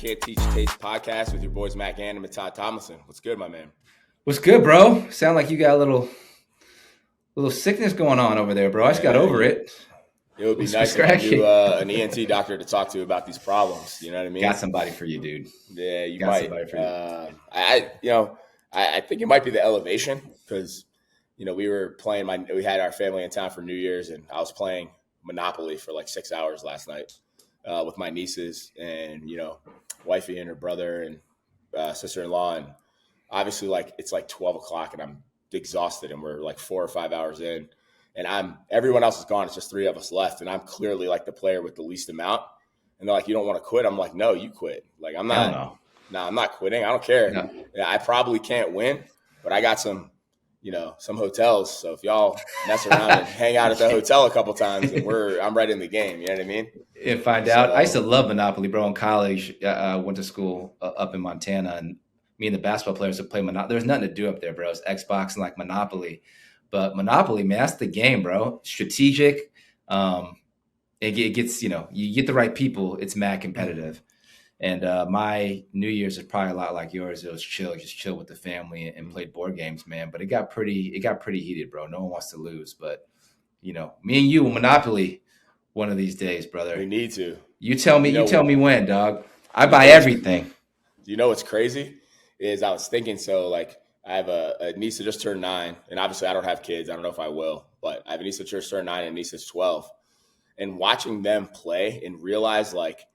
Can't Teach Taste podcast with your boys Matt Gandam and Todd Tomlinson. What's good, my man? What's good, bro? Sound like you got a little sickness going on over there, bro. I just got over it. It would be nice if I knew an ENT doctor to talk to about these problems. You know what I mean? Got somebody for you, dude. Yeah, you got might. Somebody for you. I think it might be the elevation because, we were playing. We had our family in town for New Year's, and I was playing Monopoly for like 6 hours last night with my nieces and wifey and her brother and sister-in-law, and obviously it's like 12 o'clock and I'm exhausted and we're like 4 or 5 hours in and everyone else is gone. It's just three of us left. And I'm clearly like the player with the least amount. And they're like, you don't want to quit? I'm like, no, you quit. Like, I'm not quitting. I don't care. No. Yeah, I probably can't win, but I got some hotels. So if y'all mess around and hang out at the hotel a couple times, then I'm right in the game. You know what I mean? If I doubt, I used to love Monopoly, bro. In college, I went to school up in Montana, and me and the basketball players would play Monopoly. There's nothing to do up there, bro. It's Xbox and like Monopoly. But Monopoly, man, that's the game, bro. Strategic. It gets, you get the right people. It's mad competitive. And my New Year's is probably a lot like yours. It was just chill with the family and played board games, man. But it got pretty heated, bro. No one wants to lose. But, me and you, Monopoly, one of these days, brother. We need to. You tell me when, dog. I buy everything. You know what's crazy is I was thinking, so like I have a niece that just turned 9, and obviously I don't have kids. I don't know if I will, but I have a niece that just turned 9 and a niece that's 12. And watching them play and realize like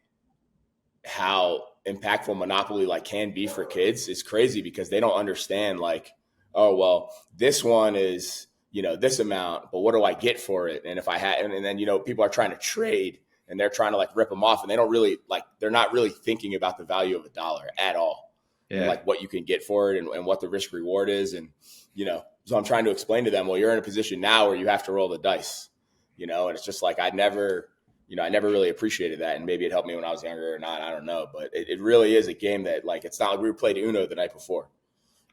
how impactful Monopoly like can be for kids is crazy because they don't understand like, oh, well, this one is, this amount, but what do I get for it? And if I had, and then, people are trying to trade and they're trying to like rip them off and they don't really like, they're not really thinking about the value of $1 at all. Yeah. Like what you can get for it and what the risk reward is. And, so I'm trying to explain to them, well, you're in a position now where you have to roll the dice, and it's just like, I never really appreciated that. And maybe it helped me when I was younger or not. I don't know, but it really is a game that like, it's not like we played Uno the night before.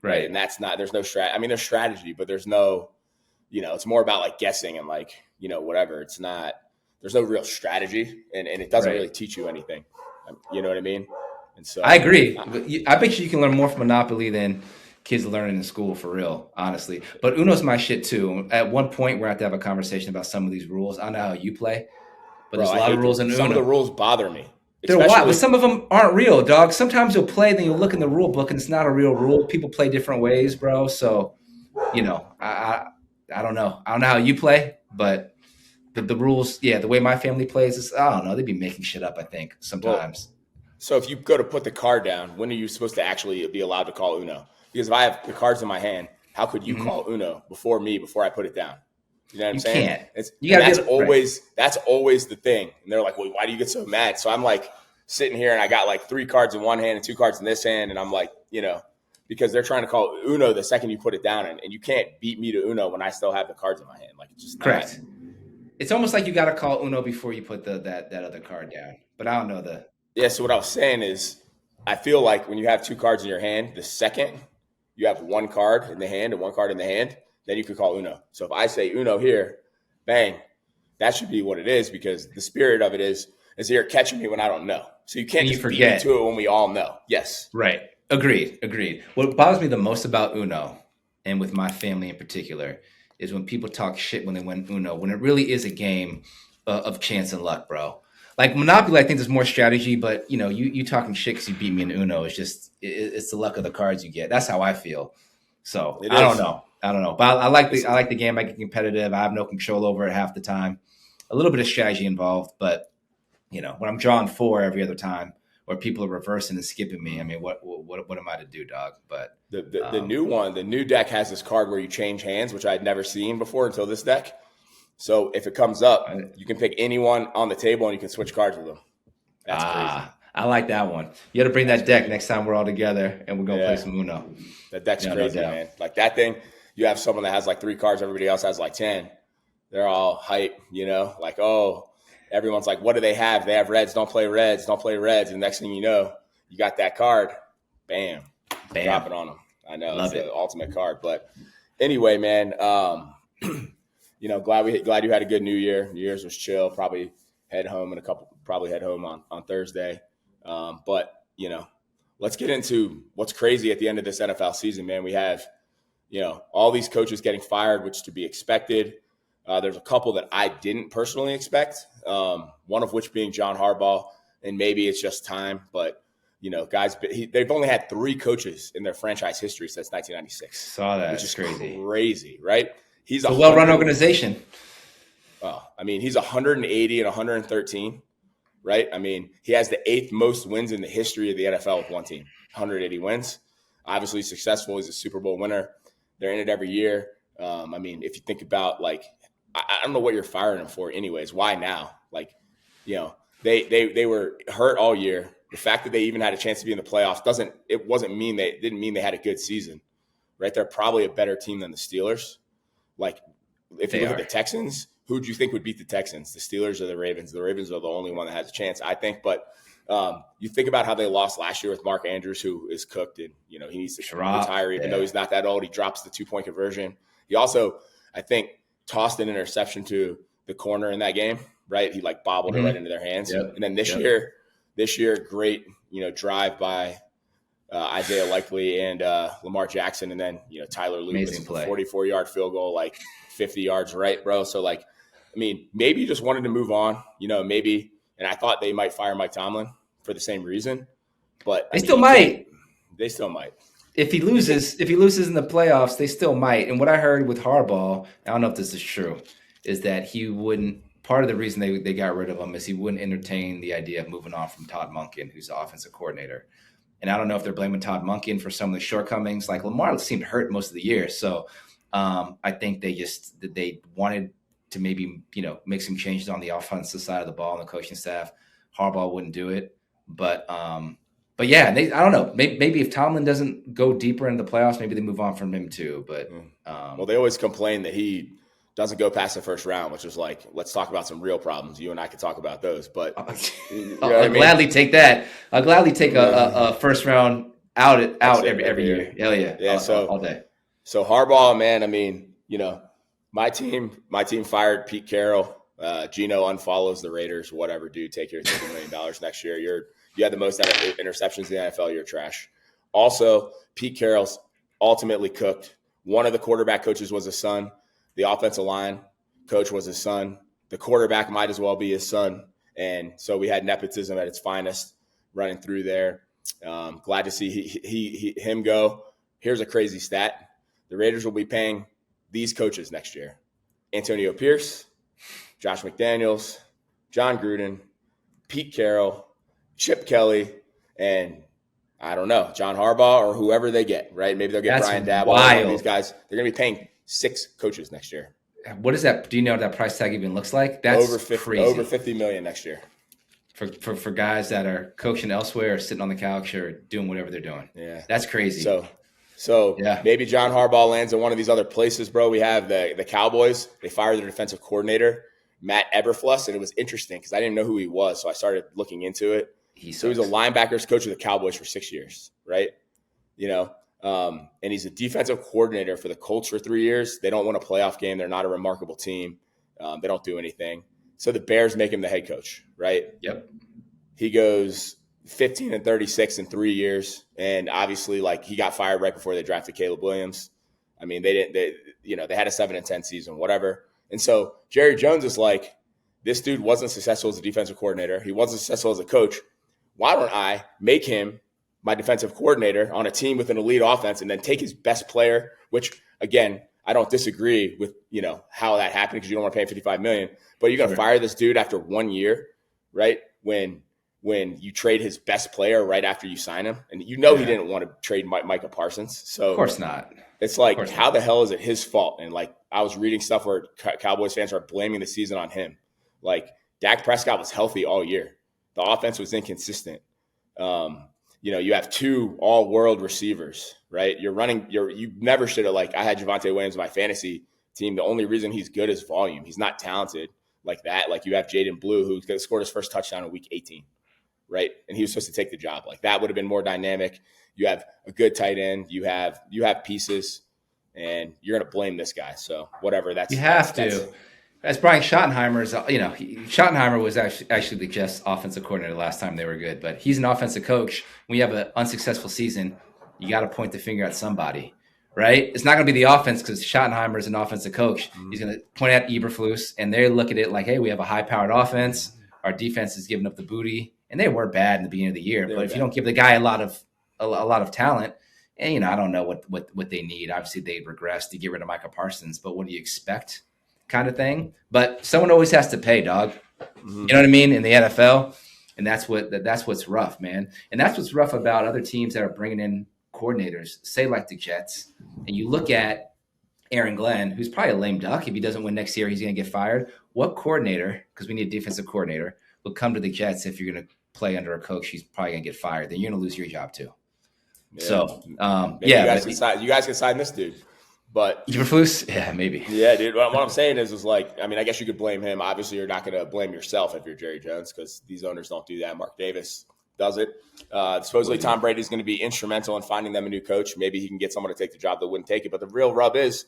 Right. And there's no strategy. I mean, there's strategy, but there's no, it's more about like guessing and like, whatever. There's no real strategy and it doesn't really teach you anything. You know what I mean? And so I agree. I bet you can learn more from Monopoly than kids learning in school for real, honestly. But Uno's my shit too. At one point, we're going to have a conversation about some of these rules. I know how you play, but there's a lot of rules in Uno. Some of the rules bother me. They're wild, but some of them aren't real, dog. Sometimes you'll play, then you'll look in the rule book, and it's not a real rule. People play different ways, bro. So, I don't know. I don't know how you play, but the rules, the way my family plays is, I don't know. They'd be making shit up, I think, sometimes. Well, so if you go to put the card down, when are you supposed to actually be allowed to call Uno? Because if I have the cards in my hand, how could you call Uno before I put it down? You know what I'm saying? That's always the thing. And they're like, well, why do you get so mad? So I'm like sitting here and I got like 3 cards in one hand and 2 cards in this hand. And I'm like, because they're trying to call Uno the second you put it down. And you can't beat me to Uno when I still have the cards in my hand. Like, it's just correct. It's almost like you got to call Uno before you put that other card down. But I don't know Yeah, so what I was saying is I feel like when you have 2 cards in your hand, the second you have 1 card in the hand and 1 card in the hand, then you could call Uno. So if I say Uno here, bang, that should be what it is because the spirit of it is you're catching me when I don't know. So you can't just beat me to it when we all know. Yes. Right. Agreed. What bothers me the most about Uno, and with my family in particular, is when people talk shit when they win Uno, when it really is a game of chance and luck, bro. Like Monopoly, I think there's more strategy, but you talking shit because you beat me in Uno. It's just it's the luck of the cards you get. That's how I feel. So I don't know, but I like the game. I get competitive. I have no control over it half the time. A little bit of strategy involved, but when I'm drawing 4 every other time, or people are reversing and skipping me, I mean, what am I to do, dog? But the new deck has this card where you change hands, which I'd never seen before until this deck. So if it comes up, you can pick anyone on the table and you can switch cards with them. That's crazy. I like that one. You got to bring that deck next time we're all together and we're going to play some Uno. That deck's crazy, man. Like that thing, you have someone that has like 3 cards, everybody else has like 10. They're all hype, like, oh, everyone's like, what do they have? They have reds, don't play reds. And next thing you know, you got that card. Bam. Drop it on them. I know. It's the ultimate card. But anyway, man, glad you had a good New Year. New Year's was chill. Probably head home on Thursday. But let's get into what's crazy at the end of this NFL season, man. We have, all these coaches getting fired, which to be expected. There's a couple that I didn't personally expect, one of which being John Harbaugh, and maybe it's just time. But, guys, they've only had 3 coaches in their franchise history since 1996. Saw that. Which is crazy. Crazy, right? He's a well-run organization. Well, I mean, he's 180 and 113, right? I mean, he has the 8th most wins in the history of the NFL with one team, 180 wins. Obviously successful. He's a Super Bowl winner. They're in it every year. I mean, if you think about, like, I don't know what you're firing him for anyways. Why now? Like, they were hurt all year. The fact that they even had a chance to be in the playoffs didn't mean they had a good season, right? They're probably a better team than the Steelers. Like, if you look at the Texans, who do you think would beat the Texans? The Steelers or the Ravens? The Ravens are the only one that has a chance, I think. But you think about how they lost last year with Mark Andrews, who is cooked, and he needs to retire, even though he's not that old. He drops the 2-point conversion. He also, I think, tossed an interception to the corner in that game, right? He bobbled it right into their hands. Yep. And then this year, great, drive by Isaiah Likely and Lamar Jackson, and then Tyler Lewis, 44-yard field goal, 50 yards, right, bro? So I mean, maybe you just wanted to move on, maybe, and I thought they might fire Mike Tomlin for the same reason, but they still might. They still might. If he loses in the playoffs, they still might. And what I heard with Harbaugh, I don't know if this is true, is that he wouldn't. Part of the reason they got rid of him is he wouldn't entertain the idea of moving on from Todd Monken, who's the offensive coordinator. And I don't know if they're blaming Todd Monken for some of the shortcomings. Like, Lamar seemed hurt most of the year, so I think they wanted to maybe make some changes on the offensive side of the ball and the coaching staff. Harbaugh wouldn't do it, but yeah, I don't know. Maybe if Tomlin doesn't go deeper into the playoffs, maybe they move on from him too. But well, they always complain that he doesn't go past the first round, which is let's talk about some real problems. You and I could talk about those, but I'll gladly take that. I'll gladly take a first round out every year. Hell yeah, yeah. All day. So Harbaugh, man, I mean, my team fired Pete Carroll. Gino unfollows the Raiders. Whatever, dude. Take your $30 million next year. You had the most interceptions in the NFL. You're trash. Also, Pete Carroll's ultimately cooked. One of the quarterback coaches was his son. The offensive line coach was his son. The quarterback might as well be his son. And so we had nepotism at its finest running through there. Glad to see him go. Here's a crazy stat. The Raiders will be paying these coaches next year: Antonio Pierce, Josh McDaniels, John Gruden, Pete Carroll, Chip Kelly, and I don't know, John Harbaugh or whoever they get, right? Maybe they'll get Brian Daboll. One of these guys. They're going to be paying 6 coaches next year. What is that? Do you know what that price tag even looks like? That's crazy. Over $50 million next year. For guys that are coaching elsewhere or sitting on the couch or doing whatever they're doing. Yeah. That's crazy. So yeah. Maybe John Harbaugh lands in one of these other places, bro. We have the Cowboys. They fired their defensive coordinator, Matt Eberflus, and it was interesting because I didn't know who he was, so I started looking into it. He was a linebackers coach of the Cowboys for 6 years, right? And he's a defensive coordinator for the Colts for 3 years. They don't win a playoff game. They're not a remarkable team. They don't do anything. So the Bears make him the head coach, right? Yep. He goes 15-36 in 3 years, and obviously, he got fired right before they drafted Caleb Williams. I mean, they had a 7-10 season, whatever. And so Jerry Jones is like, this dude wasn't successful as a defensive coordinator. He wasn't successful as a coach. Why don't I make him my defensive coordinator on a team with an elite offense and then take his best player, which, again, I don't disagree with, how that happened because you don't want to pay him $55 million. But you're going to fire this dude after 1 year, right, when you trade his best player right after you sign him. And he didn't want to trade Micah Parsons. So of course not. It's how the hell is it his fault? And, I was reading stuff where Cowboys fans are blaming the season on him. Dak Prescott was healthy all year. The offense was inconsistent. You have 2 all-world receivers, right? You never should have, I had Javonte Williams in my fantasy team. The only reason he's good is volume. He's not talented like that. You have Jaden Blue, who scored his first touchdown in week 18, right? And he was supposed to take the job. That would have been more dynamic. You have a good tight end. You have pieces, and you're going to blame this guy. So whatever. You have to. As Brian Schottenheimer's, Schottenheimer was actually the Jets offensive coordinator last time they were good, but he's an offensive coach. When you have an unsuccessful season, you got to point the finger at somebody, right? It's not going to be the offense because Schottenheimer is an offensive coach. Mm-hmm. He's going to point at Eberflus, and they look at it like, hey, we have a high-powered offense. Our defense is giving up the booty, and they were bad in the beginning of the year. But if you don't give the guy a lot of talent, and I don't know what they need. Obviously, they regressed to get rid of Micah Parsons, but what do you expect? Kind of thing, but someone always has to pay, dog. Mm-hmm. You know what I mean? In the NFL, and that's what's rough, man. And that's what's rough about other teams that are bringing in coordinators, say like the Jets. And you look at Aaron Glenn, who's probably a lame duck. If he doesn't win next year, he's going to get fired. What coordinator? Because we need a defensive coordinator. Will come to the Jets if you're going to play under a coach? He's probably going to get fired. Then you're going to lose your job too. Yeah. So, you guys can sign this dude. But Eberflus? Yeah, maybe. Yeah, dude. What I'm saying is like, I mean, I guess you could blame him. Obviously, you're not going to blame yourself if you're Jerry Jones because these owners don't do that. Mark Davis does it. Supposedly, Tom Brady is going to be instrumental in finding them a new coach. Maybe he can get someone to take the job that wouldn't take it. But the real rub is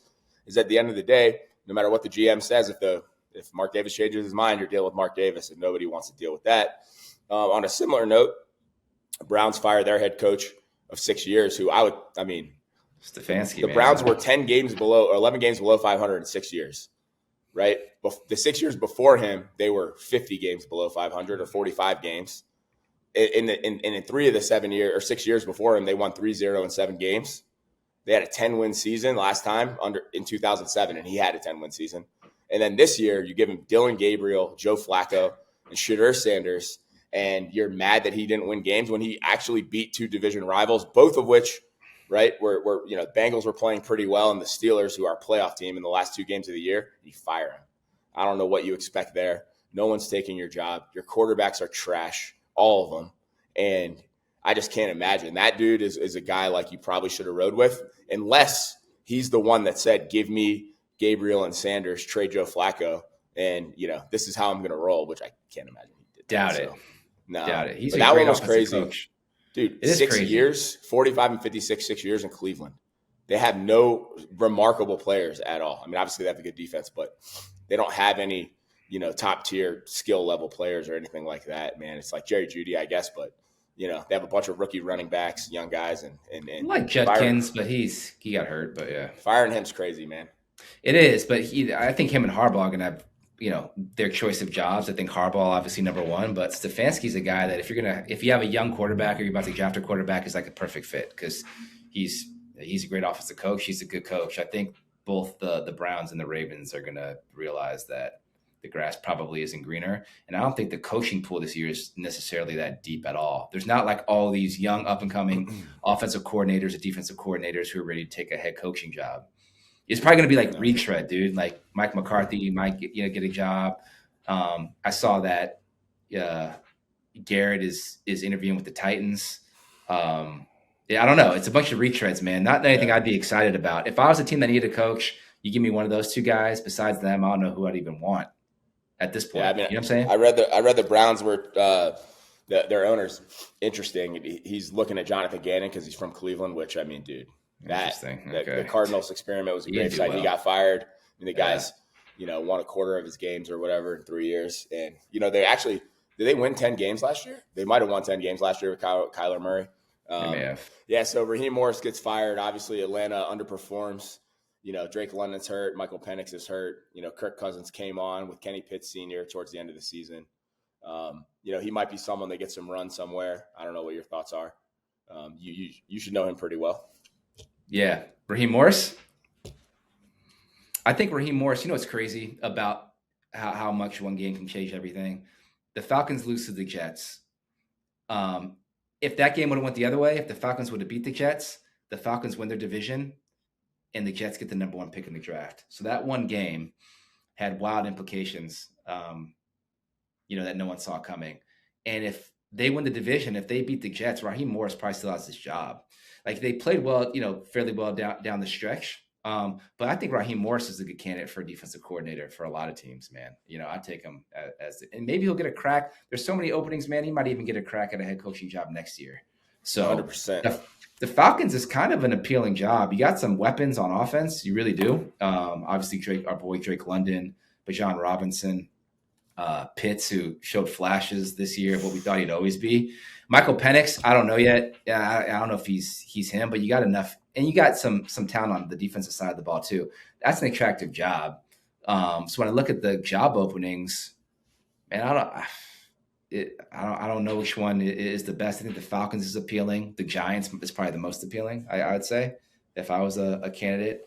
at the end of the day, no matter what the GM says, if Mark Davis changes his mind, you're dealing with Mark Davis, and nobody wants to deal with that. On a similar note, Browns fired their head coach of 6 years, Stefanski. The Browns were 10 games below or 11 games below 500 in 6 years, right? The 6 years before him, they were 50 games below 500 or 45 games. In 3 of the 6 years before him, they won 3-0 in 7 games. They had a 10-win season last time in 2007, and he had a 10-win season. And then this year, you give him Dylan Gabriel, Joe Flacco, and Shadur Sanders, and you're mad that he didn't win games when he actually beat 2 division rivals, both of which – right, where Bengals were playing pretty well, and the Steelers, who are a playoff team in the last 2 games of the year, you fire him. I don't know what you expect there. No one's taking your job. Your quarterbacks are trash, all of them, and I just can't imagine. That dude is a guy like you probably should have rode with, unless he's the one that said, give me Gabriel and Sanders, trade Joe Flacco, and this is how I'm going to roll, which I can't imagine he did. Doubt it. No. Doubt it. He's that one was crazy. Coach. Dude, 6 years, 45 and 56, 6 years in Cleveland. They have no remarkable players at all. I mean, obviously they have a good defense, but they don't have any, top tier skill level players or anything like that, man. It's like Jerry Jeudy, I guess, but they have a bunch of rookie running backs, young guys, and like Judkins, but he got hurt, but yeah. Firing him's crazy, man. It is, but I think him and Harbaugh are gonna have their choice of jobs. I think Harbaugh obviously number one, but Stefanski's a guy that if you have a young quarterback or you're about to draft a quarterback, is like a perfect fit because he's a great offensive coach. He's a good coach. I think both the Browns and the Ravens are gonna realize that the grass probably isn't greener, and I don't think the coaching pool this year is necessarily that deep at all. There's not like all these young up and coming offensive coordinators or defensive coordinators who are ready to take a head coaching job. It's probably going to be like retread, dude. Like Mike McCarthy might get a job. I saw that Garrett is interviewing with the Titans. I don't know. It's a bunch of retreads, man. Not anything I'd be excited about. If I was a team that needed a coach, you give me one of those 2 guys. Besides them, I don't know who I'd even want at this point. Yeah, I mean, you know what I'm saying? I read the Browns were their owner's interesting. He's looking at Jonathan Gannon because he's from Cleveland, which I mean, dude. The Cardinals experiment was a great site. He got fired. I mean, the guys, won a quarter of his games or whatever in 3 years. And, they actually – did they win 10 games last year? They might have won 10 games last year with Kyler Murray. They may have. Yeah, so Raheem Morris gets fired. Obviously, Atlanta underperforms. Drake London's hurt. Michael Penix is hurt. Kirk Cousins came on with Kenny Pitt Sr. towards the end of the season. He might be someone that gets some run somewhere. I don't know what your thoughts are. You should know him pretty well. Yeah. Raheem Morris? I think Raheem Morris, what's crazy about how much one game can change everything? The Falcons lose to the Jets. If that game would have went the other way, if the Falcons would have beat the Jets, the Falcons win their division, and the Jets get the number 1 pick in the draft. So that one game had wild implications, that no one saw coming. And if they win the division, if they beat the Jets, Raheem Morris probably still has his job. Like they played well, fairly well down the stretch. But I think Raheem Morris is a good candidate for a defensive coordinator for a lot of teams, man. I take him and maybe he'll get a crack. There's so many openings, man. He might even get a crack at a head coaching job next year. So 100%. The Falcons is kind of an appealing job. You got some weapons on offense. You really do. Obviously, our boy Drake London, Bijan Robinson, Pitts, who showed flashes this year of what we thought he'd always be. Michael Penix, I don't know yet. I don't know if he's him, but you got enough, and you got some talent on the defensive side of the ball too. That's an attractive job. So when I look at the job openings, man, I don't know which one is the best. I think the Falcons is appealing. The Giants is probably the most appealing, I would say, if I was a candidate.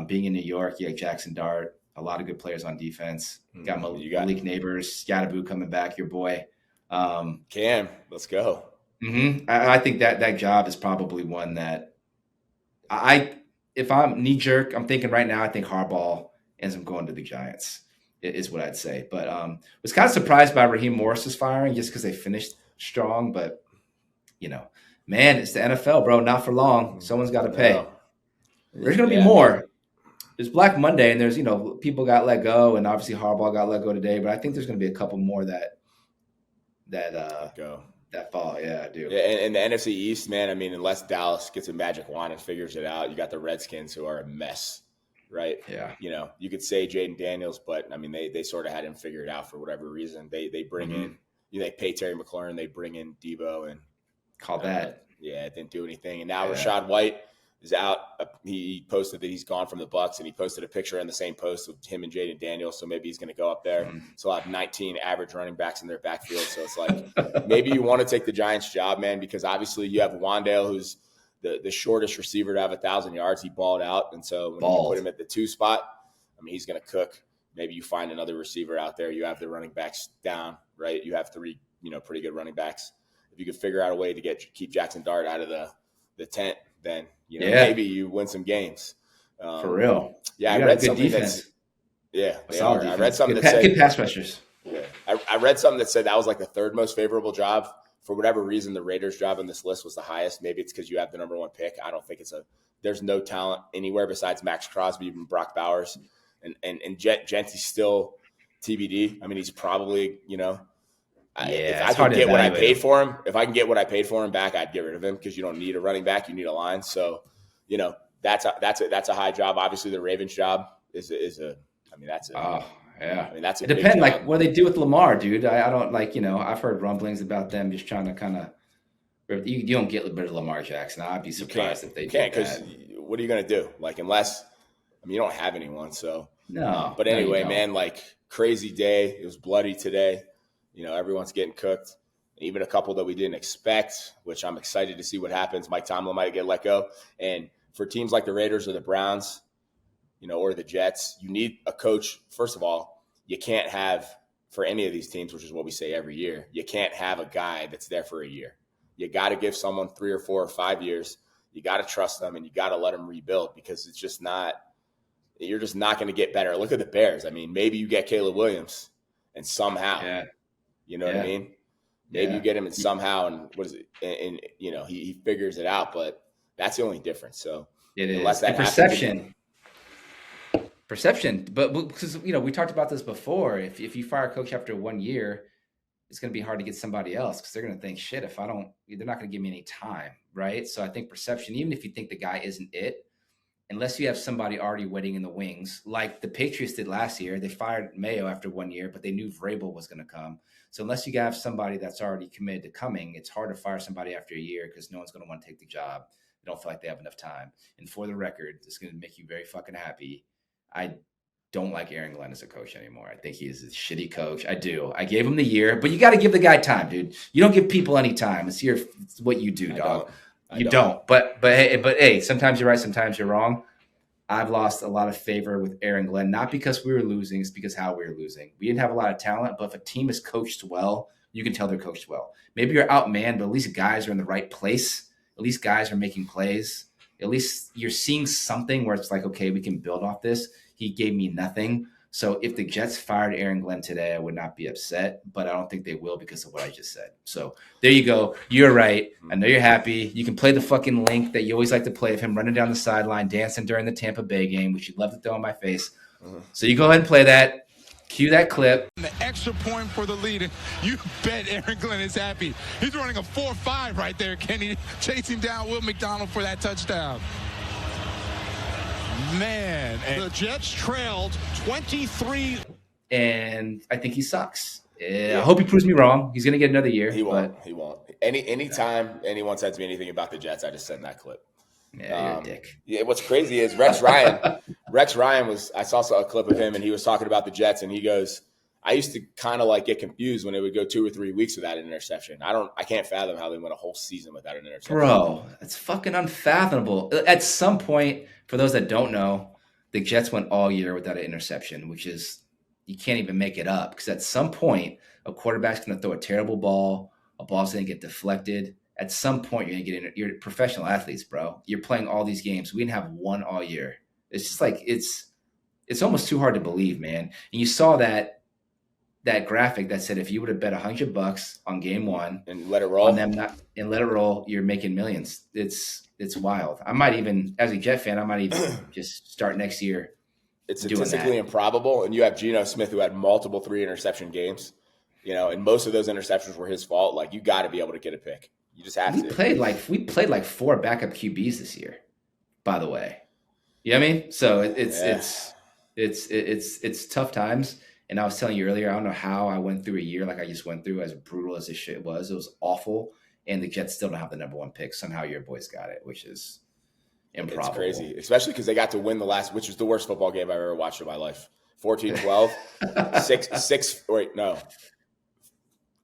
Being in New York, you have Jackson Dart, a lot of good players on defense. Got Malik Neighbors, Scatterboo coming back, your boy. Cam, let's go. I think that job is probably one that if I'm knee jerk, I'm thinking right now, I think Harbaugh ends up going to the Giants is what I'd say. But was kind of surprised by Raheem Morris's firing just because they finished strong. But, man, it's the NFL, bro. Not for long. Someone's got to pay. No. There's going to be more. There's Black Monday, and there's, people got let go, and obviously Harbaugh got let go today. But I think there's going to be a couple more that fall. Yeah, I do. Yeah, and the NFC East, man, I mean, unless Dallas gets a magic wand and figures it out, you got the Redskins who are a mess, right? Yeah. You could say Jaden Daniels, but, I mean, they sort of had him figured out for whatever reason. They bring in, they pay Terry McLaurin, they bring in Debo and call that. Yeah, it didn't do anything. And now Rashad White is out. He posted that he's gone from the Bucs, and he posted a picture in the same post of him and Jaden Daniels. So maybe he's going to go up there. So I'll have 19 average running backs in their backfield. So it's like maybe you want to take the Giants job, man, because obviously you have Wan'Dale, who's the shortest receiver to have 1,000 yards. He balled out, and so when you put him at the 2 spot, I mean, he's going to cook. Maybe you find another receiver out there. You have the running backs down, right? You have 3, pretty good running backs. If you could figure out a way to keep Jackson Dart out of the tent, then maybe you win some games. For real. Yeah, I read something defense. I read something that said good pass rushers. Yeah, I read something that said that was like the 3rd most favorable job. For whatever reason, the Raiders' job on this list was the highest. Maybe it's because you have the number 1 pick. I don't think there's no talent anywhere besides Max Crosby, even Brock Bowers, and Genty's still TBD. I mean, he's probably if I can get what I paid for him, back, I'd get rid of him because you don't need a running back, you need a line. So, that's a high job. Obviously, the Ravens' job is a. I mean, that's a. Oh yeah. I mean, that's a. It depends, like what they do with Lamar, dude. I don't like. I've heard rumblings about them just trying to kind of. You don't get rid of Lamar Jackson. I'd be surprised if they can't. Because what are you going to do? Like, unless you don't have anyone. So no. But anyway, man, like crazy day. It was bloody today. Everyone's getting cooked. Even a couple that we didn't expect, which I'm excited to see what happens. Mike Tomlin might get let go. And for teams like the Raiders or the Browns, or the Jets, you need a coach. First of all, you can't have, for any of these teams, which is what we say every year, you can't have a guy that's there for a year. You got to give someone 3 or 4 or 5 years. You got to trust them, and you got to let them rebuild because it's just not – you're just not going to get better. Look at the Bears. I mean, maybe you get Caleb Williams, and somehow – You know what I mean? Maybe you get him and somehow, and what is it? And he figures it out, but that's the only difference. So it is that perception. But because we talked about this before. If you fire a coach after 1 year, it's going to be hard to get somebody else because they're going to think, shit, if I don't, they're not going to give me any time, right? So I think perception, even if you think the guy isn't it, unless you have somebody already waiting in the wings, like the Patriots did last year, they fired Mayo after 1 year, but they knew Vrabel was going to come. So unless you have somebody that's already committed to coming, it's hard to fire somebody after a year because no one's going to want to take the job. They don't feel like they have enough time. And for the record, it's going to make you very fucking happy. I don't like Aaron Glenn as a coach anymore. I think he is a shitty coach. I do. I gave him the year, but you got to give the guy time, dude. You don't give people any time. It's what you do, dog. You don't. But hey, sometimes you're right, sometimes you're wrong. I've lost a lot of favor with Aaron Glenn, not because we were losing, it's because how we were losing. We didn't have a lot of talent, but if a team is coached well, you can tell they're coached well. Maybe you're outmanned, but at least guys are in the right place. At least guys are making plays. At least you're seeing something where it's like, okay, we can build off this. He gave me nothing. So if the Jets fired Aaron Glenn today, I would not be upset, but I don't think they will because of what I just said. So there you go. You're right. I know you're happy. You can play the fucking link that you always like to play of him running down the sideline, dancing during the Tampa Bay game, which you'd love to throw in my face. So you go ahead and play that. Cue that clip. The extra point for the lead, and you bet Aaron Glenn is happy. He's running a 4.5 right there, Kenny, chasing down Will McDonald for that touchdown. Man, the Jets trailed 23. and I think he sucks. I hope he proves me wrong. He's going to get another year. He won't. But, He won't. Anytime anyone says me anything about the Jets, I just send that clip. Yeah, you're a dick. Yeah, what's crazy is Rex Ryan. Rex Ryan was. I saw a clip of him, and he was talking about the Jets, and he goes, "I used to kind of like get confused when it would go 2 or 3 weeks without an interception. I can't fathom how they went a whole season without an interception." Bro, that's fucking unfathomable. At some point, for those that don't know, the Jets went all year without an interception, which is you can't even make it up because at some point a quarterback's going to throw a terrible ball, a ball's going to get deflected. At some point, you're going to get in. You're professional athletes, bro. You're playing all these games. We didn't have one all year. It's just like it's almost too hard to believe, man. And you saw that graphic that said if you would have bet $100 on game one and let it roll, and let it roll, you're making millions. It's wild. I might even, as a Jet fan, just start next year. It's statistically improbable, and you have Geno Smith who had multiple 3 interception games. And most of those interceptions were his fault. Like you got to be able to get a pick. You just have to. We played like 4 backup QBs this year, by the way. You know what I mean? So it's tough times. And I was telling you earlier, I don't know how I went through a year like I just went through, as brutal as this shit was. It was awful. And the Jets still don't have the number 1 pick. Somehow your boys got it, which is improbable. It's crazy, especially because they got to win the last, which was the worst football game I've ever watched in my life. 14-12,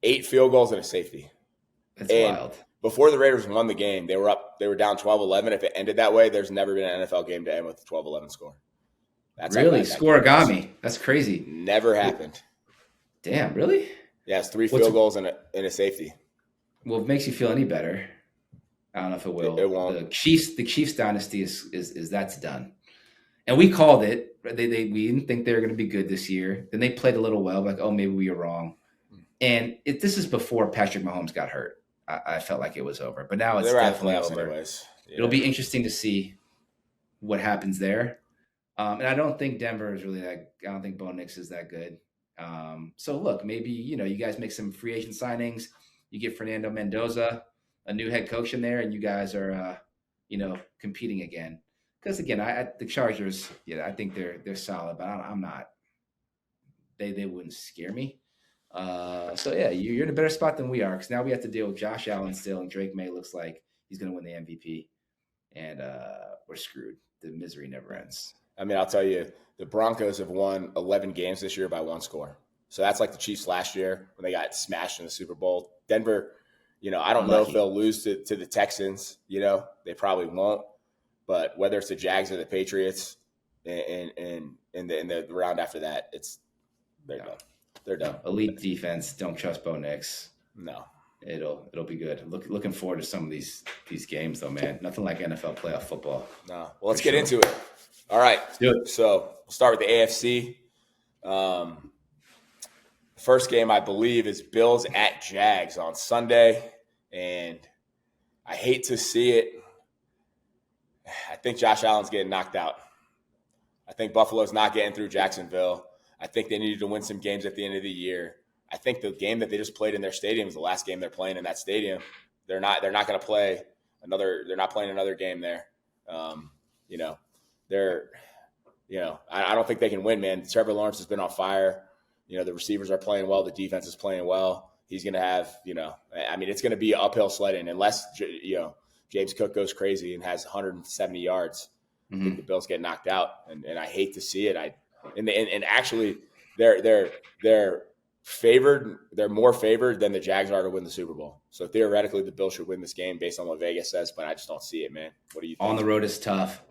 8 field goals and a safety. That's wild. Before the Raiders won the game, they were down 12-11. If it ended that way, there's never been an NFL game to end with a 12-11 score. That's really scoregami. That's crazy. Never happened. Damn, really? Yeah, it's 3 field goals and a safety. Well, if it makes you feel any better, I don't know if it will. It won't. The Chiefs dynasty is that's done, and we called it. We didn't think they were going to be good this year. Then they played a little well, like, oh, maybe we were wrong. And this is before Patrick Mahomes got hurt. I felt like it was over, but now it's definitely over. Anyways. Yeah. It'll be interesting to see what happens there. And I don't think Denver is really that. I don't think Bo Nix is that good. So look, maybe you guys make some free agent signings. You get Fernando Mendoza, a new head coach in there, and you guys are competing again. Because again, the Chargers, I think they're solid, but I'm not. They wouldn't scare me. So yeah, you're in a better spot than we are because now we have to deal with Josh Allen still, and Drake May looks like he's going to win the MVP, and we're screwed. The misery never ends. I mean, I'll tell you, the Broncos have won 11 games this year by 1 score. So that's like the Chiefs last year when they got smashed in the Super Bowl. Denver, I don't know if they'll lose to the Texans. They probably won't. But whether it's the Jags or the Patriots, and in the round after that, they're done. They're done. Elite defense. Don't trust Bo Nix. No. It'll be good. Looking forward to some of these games though, man. Nothing like NFL playoff football. No. Well, let's get into it. All right. Let's do it. So we'll start with the AFC. First game, I believe, is Bills at Jags on Sunday, and I hate to see it. I think Josh Allen's getting knocked out. I think Buffalo's not getting through Jacksonville. I think they needed to win some games at the end of the year. I think the game that they just played in their stadium is the last game they're playing in that stadium. They're not going to play another. They're not playing another game there. I don't think they can win, man. Trevor Lawrence has been on fire. The receivers are playing well. The defense is playing well. He's going to have, it's going to be uphill sledding unless, James Cook goes crazy and has 170 yards. I think the Bills get knocked out, and I hate to see it. And actually, they're favored. They're more favored than the Jags are to win the Super Bowl. So theoretically, the Bills should win this game based on what Vegas says, but I just don't see it, man. What do you think? On the road is tough.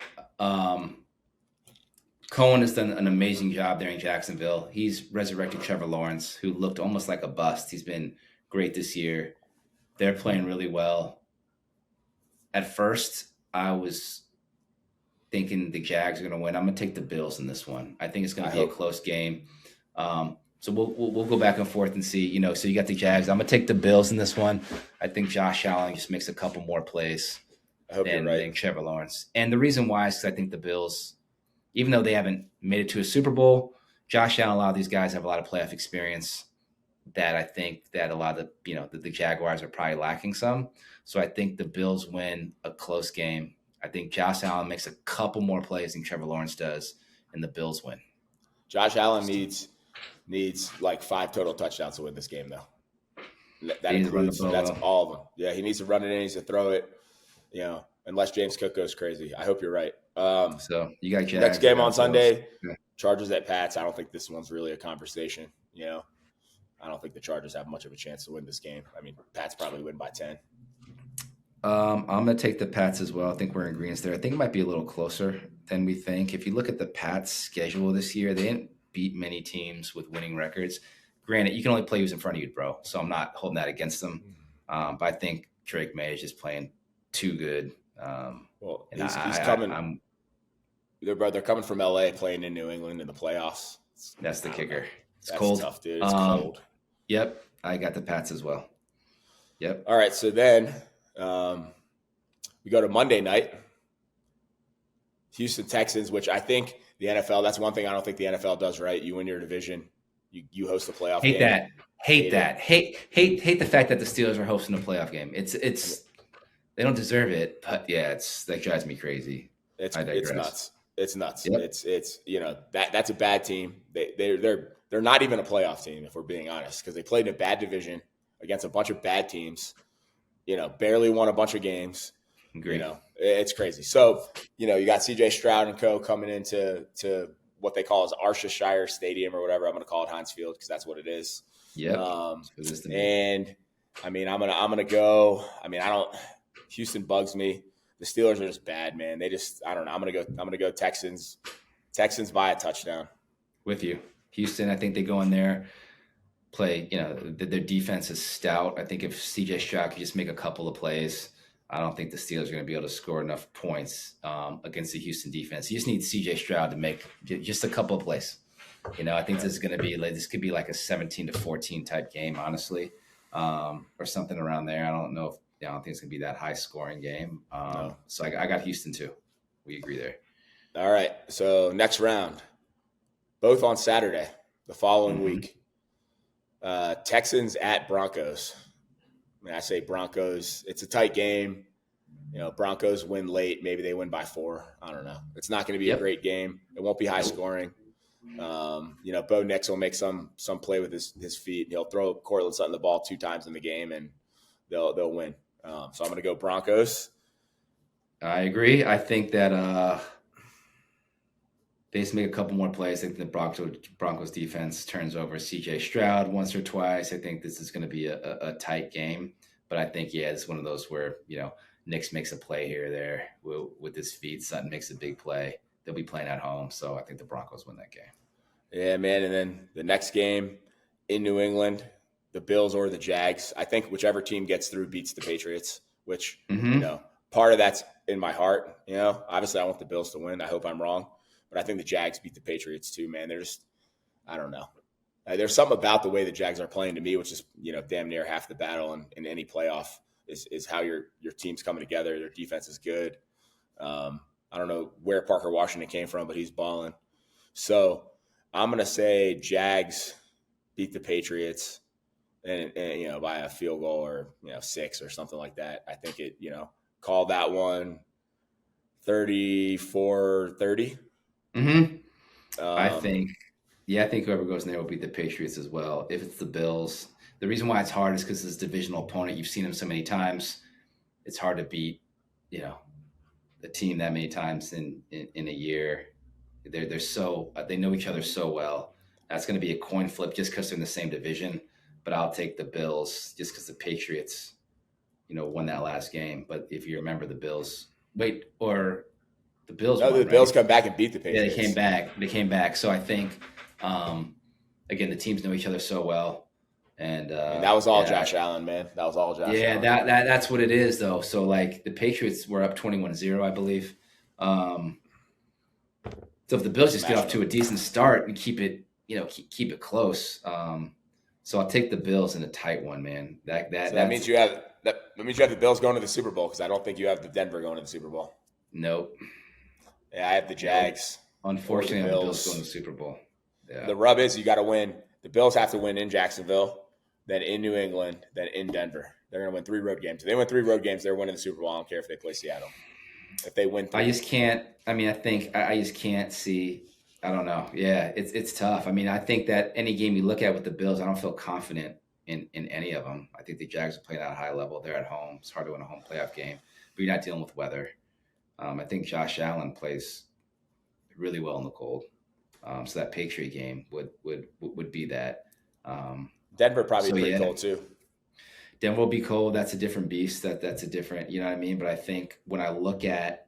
Cohen has done an amazing job there in Jacksonville. He's resurrected Trevor Lawrence, who looked almost like a bust. He's been great this year. They're playing really well. At first, I was thinking the Jags are going to win. I'm going to take the Bills in this one. I think it's going to be a close game. So we'll go back and forth and see. So you got the Jags. I'm going to take the Bills in this one. I think Josh Allen just makes a couple more plays than Trevor Lawrence. And the reason why is because I think the Bills, even though they haven't made it to a Super Bowl, Josh Allen, a lot of these guys have a lot of playoff experience that I think that a lot of the Jaguars are probably lacking some. So I think the Bills win a close game. I think Josh Allen makes a couple more plays than Trevor Lawrence does, and the Bills win. Josh Allen needs needs like 5 total touchdowns to win this game, though. That He needs to run the includes ball that's well. all of them. Yeah, he needs to run it in. He needs to throw it. Unless James Cook goes crazy. I hope you're right. So you got Jags. Next game on Sunday, Yeah. Chargers at Pats. I don't think this one's really a conversation. I don't think the Chargers have much of a chance to win this game. I mean, Pats probably win by 10. I'm going to take the Pats as well. I think we're in agreement there. I think it might be a little closer than we think. If you look at the Pats' schedule this year, they didn't beat many teams with winning records. Granted, you can only play who's in front of you, bro. So I'm not holding that against them. But I think Drake May is just playing too good. Well, he's coming. They're coming from LA, playing in New England in the playoffs. That's the kicker. It's That's cold. tough, dude. It's cold. Yep, I got the Pats as well. Yep. All right, so then we go to Monday night. Houston Texans, which I think the NFL, that's one thing I don't think the NFL does right. You win your division, you host a playoff game. Hate that. Hate the fact that the Steelers are hosting a playoff game. It's they don't deserve it, but yeah, that drives me crazy. It's nuts. It's nuts. Yep. It's that's a bad team. They're not even a playoff team, if we're being honest, because they played in a bad division against a bunch of bad teams. Barely won a bunch of games. Agreed. It's crazy. So, you got CJ Stroud and co coming into what they call as Ayrshire Stadium or whatever. I'm going to call it Heinz Field because that's what it is. Yeah. And I mean, I'm gonna go. I mean, Houston bugs me. The Steelers are just bad, man. I don't know. I'm gonna go Texans. Texans by a touchdown. With you. Houston, I think they go in there, play, their defense is stout. I think if CJ Stroud could just make a couple of plays, I don't think the Steelers are going to be able to score enough points against the Houston defense. You just need CJ Stroud to make just a couple of plays. I think this could be like a 17-14 type game, honestly, or something around there. I don't know I don't think it's going to be that high scoring game. No. So I got Houston too. We agree there. All right. So next round, both on Saturday, the following week, Texans at Broncos. I say Broncos. It's a tight game. Broncos win late. Maybe they win by 4. I don't know. It's not going to be a great game. It won't be high scoring. Bo Nix will make some play with his feet. He'll throw Cortland Sutton the ball 2 times in the game, and they'll win. So I'm going to go Broncos. I agree. I think that they just make a couple more plays. I think the Broncos defense turns over C.J. Stroud once or twice. I think this is going to be a tight game. But I think, it's one of those where, Nix makes a play here or there with his feet. Sutton makes a big play. They'll be playing at home. So I think the Broncos win that game. Yeah, man. And then the next game in New England, the Bills or the Jags. I think whichever team gets through beats the Patriots, which, part of that's in my heart. Obviously I want the Bills to win. I hope I'm wrong. But I think the Jags beat the Patriots too, man. They're just, I don't know. There's something about the way the Jags are playing to me, which is, damn near half the battle in any playoff is how your team's coming together. Their defense is good. I don't know where Parker Washington came from, but he's balling. So I'm going to say Jags beat the Patriots and by a field goal or, 6 or something like that. I think it, call that one 34-30. I think whoever goes in there will beat the Patriots as well. If it's the Bills, the reason why it's hard is because it's a divisional opponent. You've seen them so many times. It's hard to beat, a team that many times in a year. They're so they know each other so well. That's going to be a coin flip just because they're in the same division. But I'll take the Bills just because the Patriots, won that last game. But if you remember the Bills, the Bills. No, won, the Bills come back and beat the Patriots. Yeah, they came back. So I think, again, the teams know each other so well. And that was all Josh Allen, man. That was all Josh Allen. Yeah, that's what it is, though. So, like, the Patriots were up 21-0, I believe. So if the Bills just get off to a decent start and keep it, keep it close. So I'll take the Bills in a tight one, man. That means you have the Bills going to the Super Bowl because I don't think you have the Denver going to the Super Bowl. Nope. Yeah, I have the Jags. Unfortunately, the Bills going to the Super Bowl. Yeah. The rub is you got to win. The Bills have to win in Jacksonville, then in New England, then in Denver. They're going to win 3 road games. If they win 3 road games, they're winning the Super Bowl. I don't care if they play Seattle. If they win 3. I just can't. I mean, I think I just can't see. I don't know. Yeah, it's tough. I mean, I think that any game you look at with the Bills, I don't feel confident in any of them. I think the Jags are playing at a high level. They're at home. It's hard to win a home playoff game, but you're not dealing with weather. I think Josh Allen plays really well in the cold. So that Patriot game would be that. Denver probably pretty cold too. Denver will be cold. That's a different beast. That's a different, you know what I mean? But I think when I look at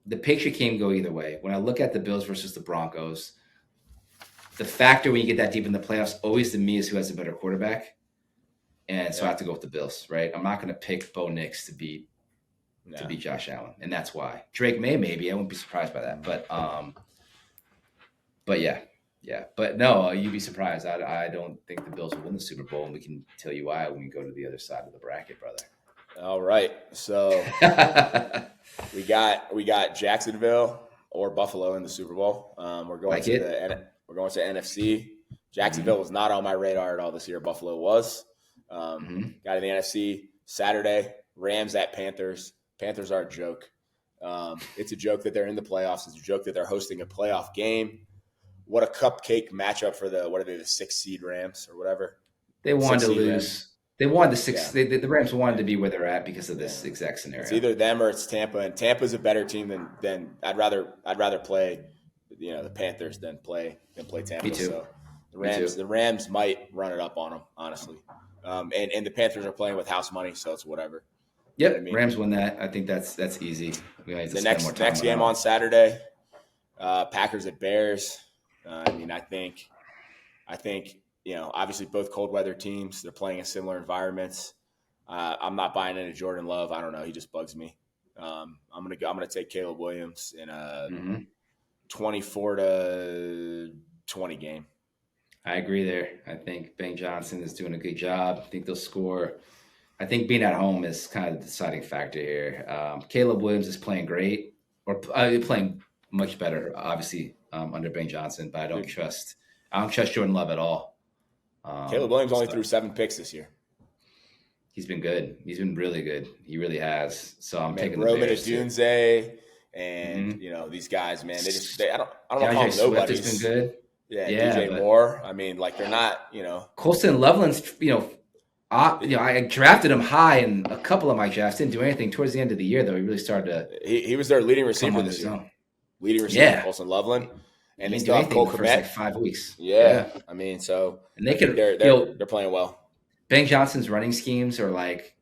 the Patriot game go either way. When I look at the Bills versus the Broncos, the factor when you get that deep in the playoffs always to me is who has a better quarterback. And so I have to go with the Bills, right? I'm not going to pick Bo Nix to beat Josh Allen, and that's why. Drake May, maybe. I wouldn't be surprised by that. But yeah. But no, you'd be surprised. I don't think the Bills will win the Super Bowl, and we can tell you why when we go to the other side of the bracket, brother. All right. So we got Jacksonville or Buffalo in the Super Bowl. We're going to NFC. Jacksonville was not on my radar at all this year. Buffalo was. Got in the NFC Saturday. Rams at Panthers. Panthers are a joke. It's a joke that they're in the playoffs. It's a joke that they're hosting a playoff game. What a cupcake matchup for the 6th seed Rams or whatever. They wanted to lose. Rams. They wanted the 6th. Yeah. The Rams wanted to be where they're at because of this exact scenario. It's either them or it's Tampa, and Tampa's a better team than I'd rather play, the Panthers than play Tampa. Me too. So the Rams might run it up on them, honestly. And the Panthers are playing with house money, so it's whatever. Yep, you know what I mean? Rams win that. I think that's easy. The next game on Saturday, Packers at Bears. I think obviously both cold weather teams. They're playing in similar environments. I'm not buying into Jordan Love. I don't know. He just bugs me. I'm gonna take Caleb Williams in a 24-20 game. I agree there. I think Ben Johnson is doing a good job. I think they'll score. I think being at home is kind of the deciding factor here. Caleb Williams is playing great, or playing much better, obviously, under Ben Johnson. But I don't trust Jordan Love at all. Caleb Williams only threw 7 picks this year. He's been good. He's been really good. He really has. So I'm taking the Roman Bears. Adunze and these guys, man. I don't know how nobody's been good. Yeah, DJ Moore. I mean, they're not. Colston Loveland's. I drafted him high in a couple of my drafts. Didn't do anything towards the end of the year, though. He really started to. He was their leading receiver this year. Leading receiver, Colston Loveland, and they still have Cole Kmet. 5 weeks. Yeah, I mean, so and they're playing well. Ben Johnson's running schemes are like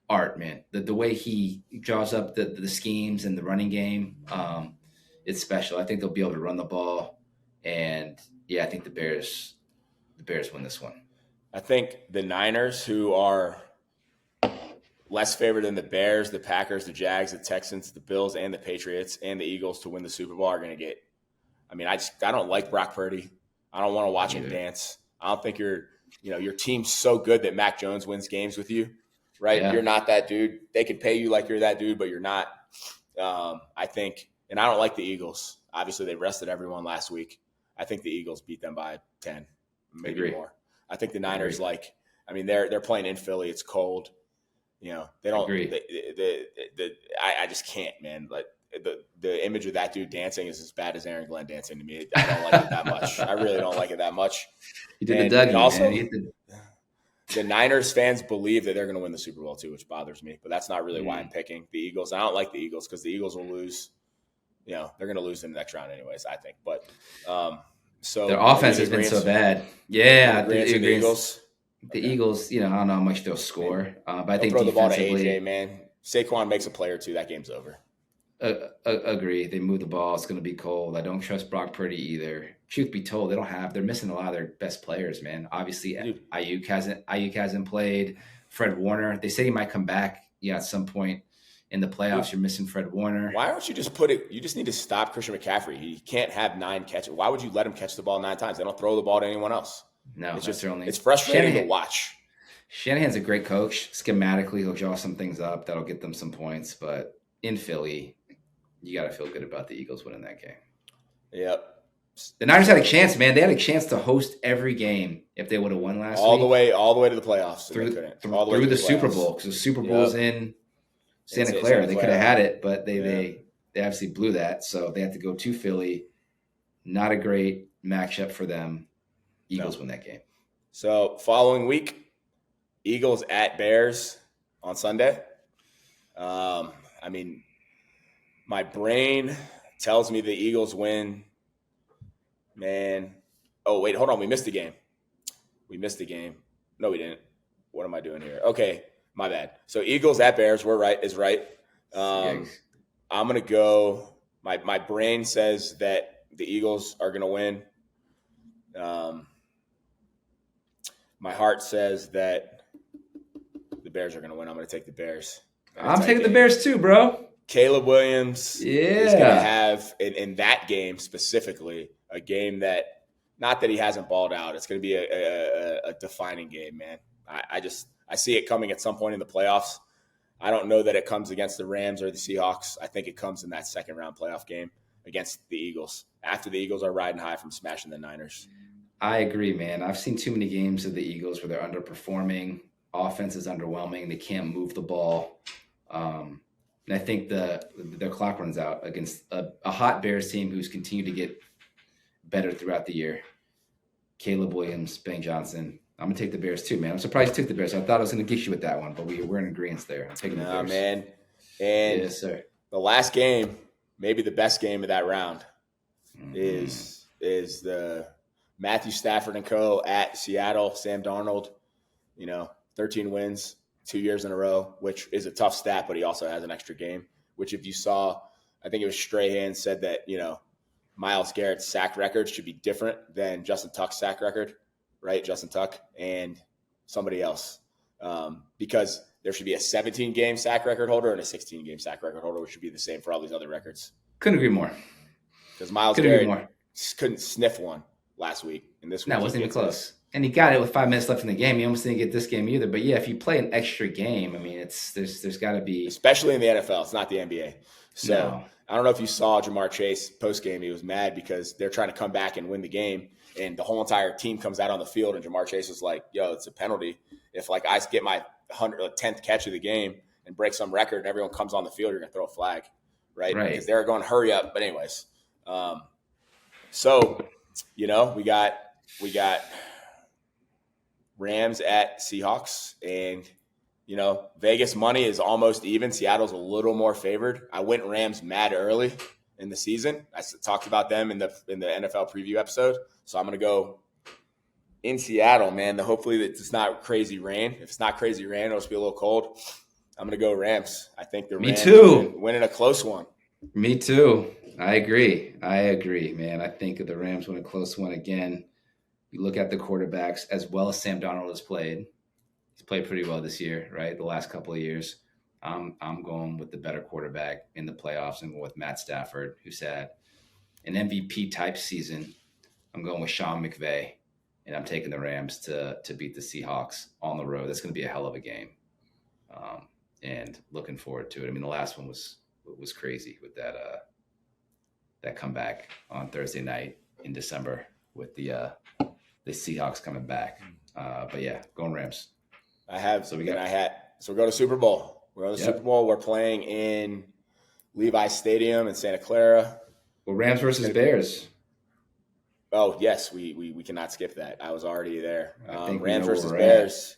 art, man. The way he draws up the schemes and the running game, it's special. I think they'll be able to run the ball, and I think the Bears win this one. I think the Niners, who are less favored than the Bears, the Packers, the Jags, the Texans, the Bills, and the Patriots, and the Eagles to win the Super Bowl are going to get. I mean, I don't like Brock Purdy. I don't want to watch him dance. I don't think your team's so good that Mac Jones wins games with you, right? Yeah. You're not that dude. They could pay you like you're that dude, but you're not. I think, and I don't like the Eagles. Obviously, they rested everyone last week. I think the Eagles beat them by 10, maybe more. I think the Niners, they're playing in Philly. It's cold. They don't. I just can't, man. Like the image of that dude dancing is as bad as Aaron Glenn dancing to me. I don't like it that much. I really don't like it that much. He did the Dougie, also, man. The Niners fans believe that they're going to win the Super Bowl too, which bothers me. But that's not really why I'm picking the Eagles. I don't like the Eagles because the Eagles will lose. They're going to lose in the next round anyways, I think. But so their offense has been so bad. Yeah, the Eagles. The Eagles, I don't know how much they'll score, but I think throw the ball to AJ, man. Saquon makes a play or two, that game's over. Agree. They move the ball. It's going to be cold. I don't trust Brock Purdy either. Truth be told, they're missing a lot of their best players, man. Obviously, Ayuk hasn't played. Fred Warner, they say he might come back. At some point in the playoffs, you're missing Fred Warner. Why don't you just you just need to stop Christian McCaffrey. He can't have 9 catches. Why would you let him catch the ball 9 times? They don't throw the ball to anyone else. No, it's frustrating to watch. Shanahan's a great coach. Schematically, he'll draw some things up that'll get them some points. But in Philly, you got to feel good about the Eagles winning that game. Yep. The Niners had a chance, man. They had a chance to host every game if they would have won last week. All the way to the playoffs. Through the Super Bowl, because the Super Bowl's in Santa Clara. They could have had it, but they obviously blew that. So they had to go to Philly Not a great matchup for them. Eagles win that game. So following week, Eagles at Bears on Sunday. I mean, my brain tells me the Eagles win. Man. Oh, wait, hold on. We missed the game. No, we didn't. What am I doing here? Okay, my bad. So Eagles at Bears, is right. I'm going to go. My brain says that the Eagles are going to win. My heart says that the Bears are going to win. I'm going to take the Bears. I'm taking the Bears too, bro. Caleb Williams is going to have, in that game specifically, a game that, not that he hasn't balled out, it's going to be a defining game, man. I see it coming at some point in the playoffs. I don't know that it comes against the Rams or the Seahawks. I think it comes in that second round playoff game against the Eagles, after the Eagles are riding high from smashing the Niners. I agree, man. I've seen too many games of the Eagles where they're underperforming. Offense is underwhelming. They can't move the ball. And I think their clock runs out against a hot Bears team who's continued to get better throughout the year. Caleb Williams, Ben Johnson. I'm going to take the Bears too, man. I'm surprised you took the Bears. I thought I was going to get you with that one, but we're in agreement there. I'm taking the Bears. Man. And yes, sir. The last game, maybe the best game of that round, is the Matthew Stafford and co. at Seattle. Sam Darnold, 13 wins, 2 years in a row, which is a tough stat, but he also has an extra game, which if you saw, I think it was Strahan said that, Myles Garrett's sack record should be different than Justin Tuck's sack record, right? Justin Tuck and somebody else, because there should be a 17-game sack record holder and a 16-game sack record holder, which should be the same for all these other records. Couldn't agree more. Because Myles Garrett couldn't sniff one last week, and this week that wasn't even close. And he got it with 5 minutes left in the game. He almost didn't get this game either. But yeah, if you play an extra game, I mean, there's got to be, especially in the NFL. It's not the NBA. So no. I don't know if you saw Jamar Chase post game. He was mad because they're trying to come back and win the game, and the whole entire team comes out on the field, and Jamar Chase was like, "Yo, it's a penalty. If I get my 10th catch of the game and break some record, and everyone comes on the field, you're gonna throw a flag, right? Because they're going hurry up." But anyways, so we got Rams at Seahawks, and Vegas money is almost even. Seattle's a little more favored. I went Rams mad early in the season. I talked about them in the NFL preview episode, so I'm gonna go in Seattle, man. Hopefully it's not crazy rain. If it's not crazy rain, it'll just be a little cold. I'm gonna go Rams. I think the Rams winning a close one. Me too. I agree, man. I think the Rams win a close one again. You look at the quarterbacks, as well as Sam Darnold has played. He's played pretty well this year, right? The last couple of years. I'm going with the better quarterback in the playoffs and with Matt Stafford, who's had an MVP-type season. I'm going with Sean McVay, and I'm taking the Rams to beat the Seahawks on the road. That's going to be a hell of a game, and looking forward to it. I mean, the last one was crazy with that comeback on Thursday night in December with the Seahawks coming back. But yeah, going Rams. So we're going to Super Bowl. We're going to Super Bowl. We're playing in Levi Stadium in Santa Clara. Well, Rams versus Bears. Oh yes, we cannot skip that. I was already there. Rams versus Bears.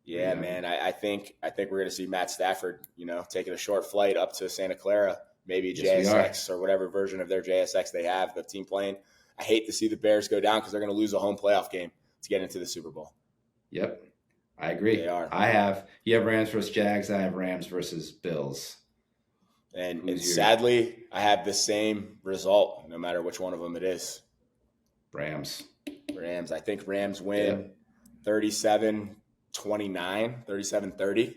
Yeah, man. I think we're going to see Matt Stafford, taking a short flight up to Santa Clara, maybe JSX or whatever version of their JSX they have, the team playing. I hate to see the Bears go down because they're going to lose a home playoff game to get into the Super Bowl. Yep, I agree. They are. You have Rams versus Jags. I have Rams versus Bills. And sadly, I have the same result, no matter which one of them it is. Rams. I think Rams win 37-29, 37-30.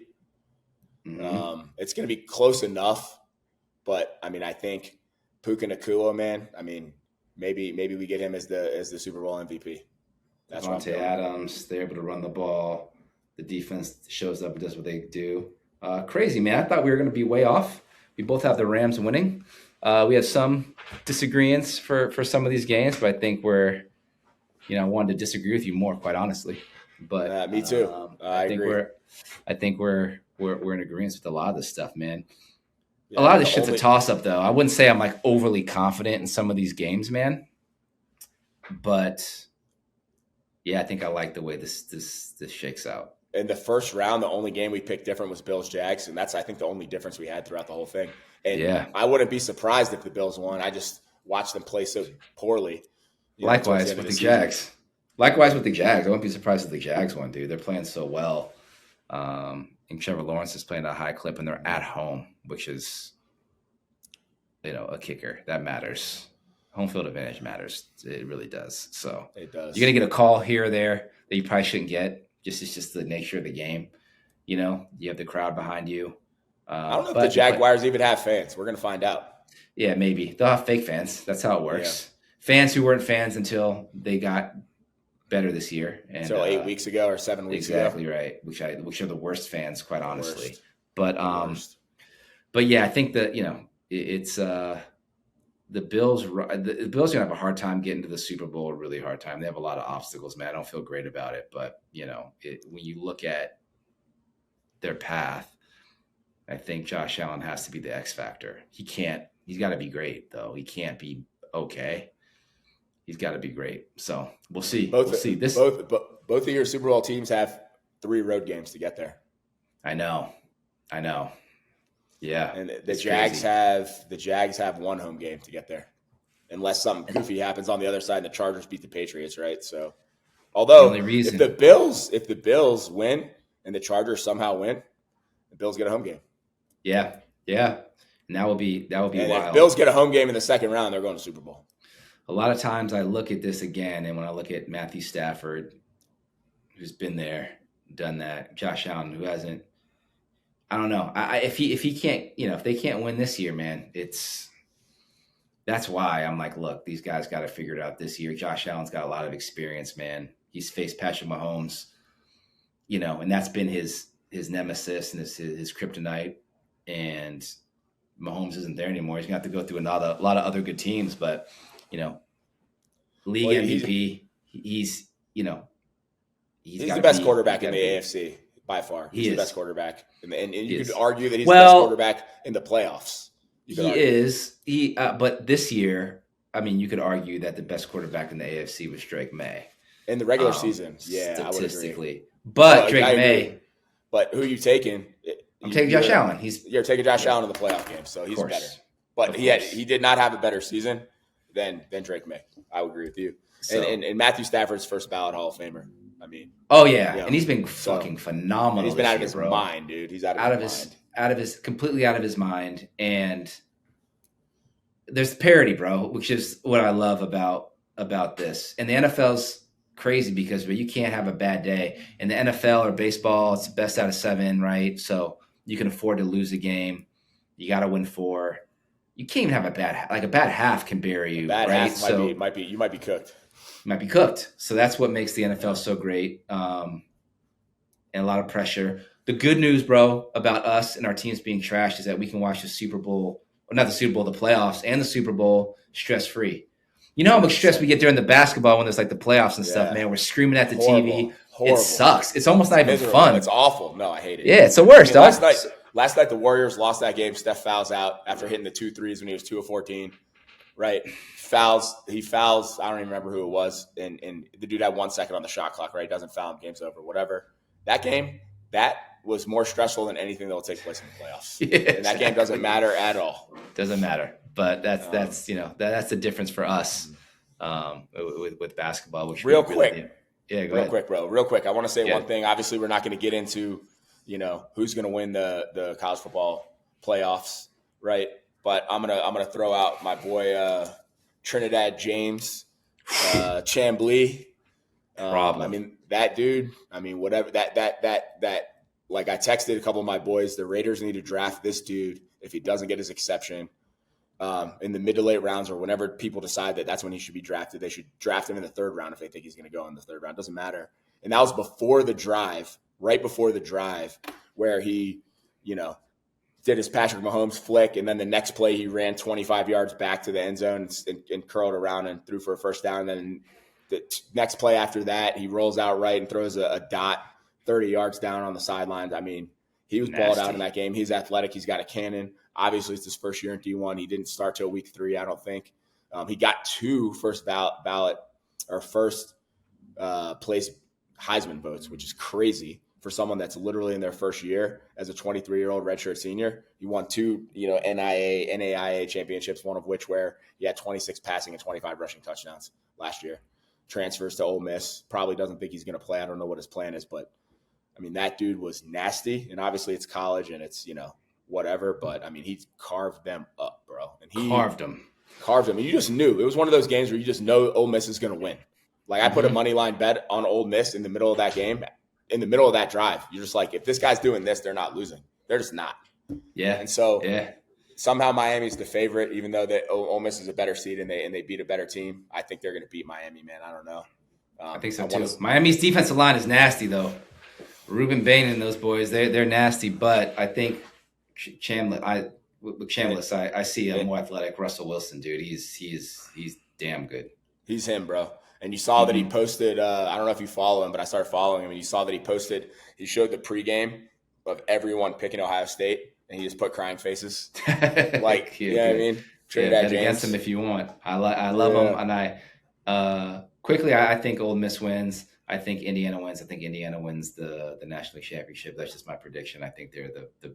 Mm-hmm. It's going to be close enough, but I mean, I think Puka Nacua, man. I mean, maybe we get him as the Super Bowl MVP. That's Devontae Adams. They're able to run the ball. The defense shows up and does what they do. Crazy, man. I thought we were going to be way off. We both have the Rams winning. We have some disagreements for some of these games, but I think I wanted to disagree with you more, quite honestly. But me too. I agree. I think we're in agreement with a lot of this stuff, man. Yeah, a lot of this shit's a toss-up, though. I wouldn't say I'm like overly confident in some of these games, man. But yeah, I think I like the way this shakes out. In the first round, the only game we picked different was Bills-Jags, and that's, I think, the only difference we had throughout the whole thing. And Yeah. I wouldn't be surprised if the Bills won. I just watched them play so poorly. Likewise with the Jags. Likewise with the Jags. I wouldn't be surprised if the Jags won, dude. They're playing so well. And Trevor Lawrence is playing at a high clip, and they're at home, which is, a kicker. That matters. Home field advantage matters. It really does. So it does. You're going to get a call here or there that you probably shouldn't get. It's just the nature of the game. You have the crowd behind you. I don't know if the Jaguars even have fans. We're going to find out. Yeah, maybe. They'll have fake fans. That's how it works. Yeah. Fans who weren't fans until they got better this year. And, so 8 weeks ago or 7 weeks ago. Exactly right. Which are the worst fans, quite honestly. But yeah, I think that, it's the Bills. The Bills are gonna have a hard time getting to the Super Bowl. A really hard time. They have a lot of obstacles, man. I don't feel great about it, but when you look at their path, I think Josh Allen has to be the X factor. He's got to be great though. He can't be okay. He's got to be great. So we'll see. Both of your Super Bowl teams have 3 road games to get there. I know. Yeah, and the Jags have 1 home game to get there, unless something goofy happens on the other side and the Chargers beat the Patriots, right? So, although if the Bills win and the Chargers somehow win, the Bills get a home game. Yeah, and that would be wild. If the Bills get a home game in the second round, they're going to Super Bowl. A lot of times I look at this again, and when I look at Matthew Stafford, who's been there, done that, Josh Allen, who hasn't. I don't know. If he can't, if they can't win this year, man, that's why I'm like, look, these guys got to figure it out this year. Josh Allen's got a lot of experience, man. He's faced Patrick Mahomes, and that's been his nemesis and his kryptonite. And Mahomes isn't there anymore. He's gonna have to go through a lot of other good teams, but league MVP. He's the best quarterback in the AFC. By far, he's the best quarterback, and you could argue that he's the best quarterback in the playoffs. But this year, I mean, you could argue that the best quarterback in the AFC was Drake May in the regular season. Yeah, statistically, I would agree. But Drake May. But who are you taking? I'm taking Josh Allen. You're taking Josh Allen in the playoff game, so he's better. But he did not have a better season than Drake May. I would agree with you. So, and Matthew Stafford's first ballot Hall of Famer. I mean, and he's been fucking phenomenal. He's been out of his mind, dude. He's completely out of his mind. And there's parity, bro, which is what I love about this. And the NFL's crazy because you can't have a bad day. In the NFL or baseball, it's best out of 7, right? So you can afford to lose a game. You got to win 4. You can't even have a bad half can bury you. Bad right? half you might be cooked. Might be cooked. So that's what makes the NFL so great, and a lot of pressure. The good news, bro, about us and our teams being trashed is that we can watch the Super Bowl, or not the Super Bowl, the playoffs and the Super Bowl stress-free. You know how much stress we get during the basketball when there's like the playoffs and stuff, man. We're screaming at the TV. Horrible. It sucks. It's almost not even fun. It's awful. No, I hate it. Yeah, it's the worst, dog. Last night the Warriors lost that game. Steph fouls out after hitting the 2 threes when he was 2 of 14. Right, he fouls. I don't even remember who it was, and the dude had 1 second on the shot clock. Right, doesn't foul him, game's over. Whatever. That game, that was more stressful than anything that will take place in the playoffs. Yeah, and that game doesn't matter at all. Doesn't matter, but that's the difference for us with basketball. Which real quick, go ahead. Quick, bro. Real quick. I want to say one thing. Obviously, we're not going to get into who's going to win the college football playoffs, right? But I'm gonna throw out my boy Trinidad James Chamblee. Problem. I mean that dude. I mean whatever that. Like I texted a couple of my boys. The Raiders need to draft this dude if he doesn't get his exception in the mid to late rounds or whenever people decide that's when he should be drafted. They should draft him in the 3rd round if they think he's going to go in the 3rd round. Doesn't matter. And that was before the drive, right before the drive, where he did his Patrick Mahomes flick, and then the next play he ran 25 yards back to the end zone and curled around and threw for a first down. And then the next play after that, he rolls out right and throws a dot 30 yards down on the sidelines. I mean, he was balled out in that game. He's athletic. He's got a cannon. Obviously, it's his first year in D1. He didn't start till week 3, I don't think. He got 2 first ballot or first place Heisman votes, which is crazy for someone that's literally in their first year as a 23-year-old redshirt senior. He won 2, NAIA championships, one of which where he had 26 passing and 25 rushing touchdowns last year. Transfers to Ole Miss. Probably doesn't think he's going to play. I don't know what his plan is, but I mean, that dude was nasty. And obviously it's college and it's, whatever. But I mean, he carved them up, bro. And he carved them. And you just knew. It was one of those games where you just know Ole Miss is going to win. Like I put a money line bet on Ole Miss in the middle of that game, in the middle of that drive. You're just like, if this guy's doing this, they're not losing. They're just not. Yeah. And so somehow Miami's the favorite, even though Ole Miss is a better seed and they beat a better team. I think they're going to beat Miami, man. I don't know. I think so too. Miami's defensive line is nasty, though. Ruben Bain and those boys, they're nasty. But I think Chambliss, I see a more athletic Russell Wilson, dude. He's damn good. He's him, bro. And you saw that he posted, I don't know if you follow him, but I started following him, and you saw that he showed the pregame of everyone picking Ohio State, and he just put crying faces. Like, you know what I mean? Trinidad bet James. Against him if you want. I love him, and quickly, I think Ole Miss wins. I think Indiana wins. I think Indiana wins the national championship. That's just my prediction. I think they're the